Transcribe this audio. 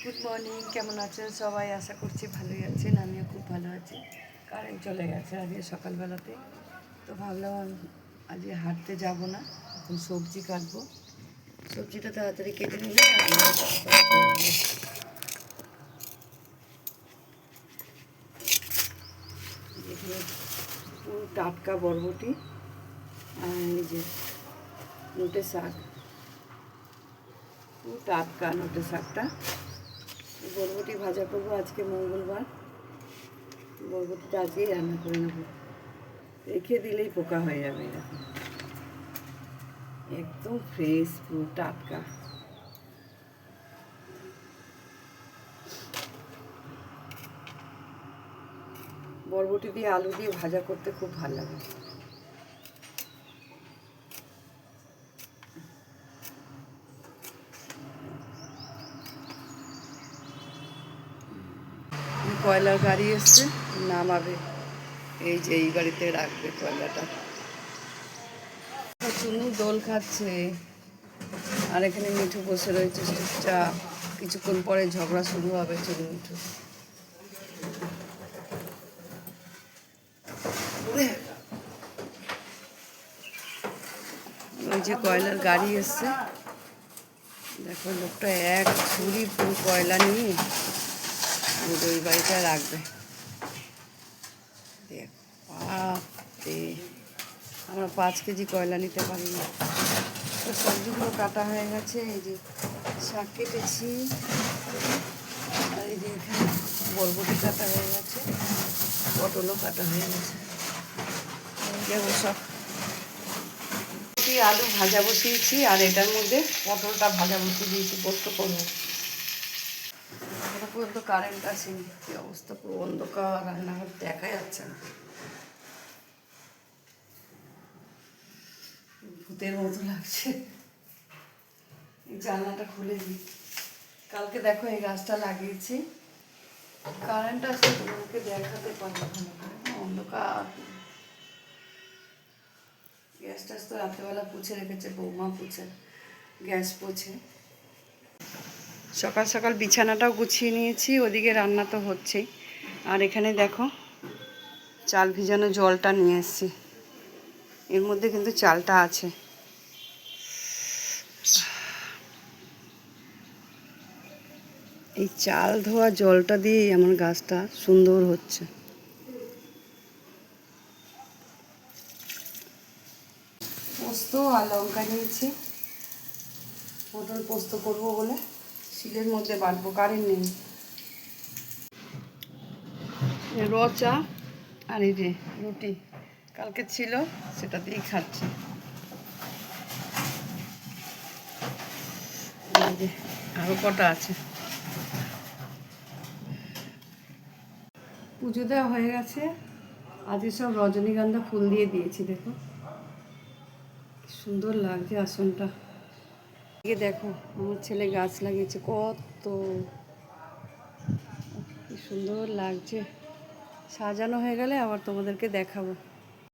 Good morning, কেমন আছেন সবাই? আশা করছি ভালোই আছেন। আমিও খুব ভালো আছি। কারেন্ট চলে গেছে আজকে সকালবেলাতে, তো ভাবলাম আজকে হাঁটতে যাব না, এখন সবজি কাটবো। সবজিটা তাড়াতাড়ি কেটে নিলে এখানে পুরো টাটকা বরবটি আর এই যে নোটে শাক, পুরো টাটকা নোটে শাকটা। বরবটি ভাজা করবো, আজকে মঙ্গলবার। বরবটিটা আজকেই রান্না করে নেবো, রেখে দিলেই পোকা হয়ে যাবে। এরকম একদম ফ্রেশ, পুরো টাটকা। বরবটি দিয়ে আলু দিয়ে ভাজা করতে খুব ভালো লাগে। কয়লার গাড়ি এসছে, নামাবে। এই যে এই গাড়িতে রাখবে কয়লাটা। চুনু দোল খাচ্ছে আর এখানে মিঠু বসে রয়েছে চুপচাপ। কিছুক্ষণ পরে ঝগড়া শুরু হবে চুনু মিঠু। ওই যে কয়লার গাড়ি এসছে, দেখো লোকটা এক ঝুড়ি পুরো কয়লা নিয়ে ওই বাড়িটা রাখবে। দেখ বাপরে, আমরা 5 কেজি কয়লা নিতে পারি না। তো সবজিগুলো কাটা হয়ে গেছে, এই যে শাক কেটেছি, আর এই যে এখানে বরবটি কাটা হয়ে গেছে, পটলও কাটা হয়ে গেছে। দেখো সব আলু ভাজা বসিয়েছি, আর এটার মধ্যে পটলটা ভাজা বসিয়ে দিয়েছি, পোস্ত করবো। এখন পর্যন্ত কারেন্ট আসেনি, কি অবস্থা, পুরো অন্ধকার, রান্নাঘর দেখা যাচ্ছে না, ভূতের মতো লাগছে। এই জানলাটা খুলে দিই। কালকে দেখো এই গাছটা লাগিয়েছি, কারেন্ট আসলে তোমাকে দেখাতে পারবো না, অন্ধকার। গ্যাস ট্যাস তো রাত্রেবেলা পুছে রেখেছে বৌমা, পুছে গ্যাস পোছে। সকাল সকাল বিছানাটাও গুছিয়ে নিয়েছি, ওদিকে রান্না তো হচ্ছেই। আর এখানে দেখো চাল ভিজানো জলটা নিয়ে এসেছি, এর মধ্যে কিন্তু চালটা আছে। এই চাল ধোয়া জলটা দিয়েই আমার গাছটা সুন্দর হচ্ছে। পোস্ত আর লঙ্কা নিয়েছি, পটল পোস্ত করবো বলে শিলের মধ্যে বাটবো, কারেন্ট নেই। র চা আর এই যে রুটি কালকে ছিল, সেটা দিয়েই খাচ্ছি। এই যে আরও কটা আছে। পুজো দেওয়া হয়ে গেছে, আজকে সব রজনীগন্ধা ফুল দিয়ে দিয়েছি। দেখো কি সুন্দর লাগছে আসনটা। দেখো আমার ছেলে গাছ লাগিয়েছে, কত কি সুন্দর লাগছে। সাজানো হয়ে গেলে আবার তোমাদেরকে দেখাবো।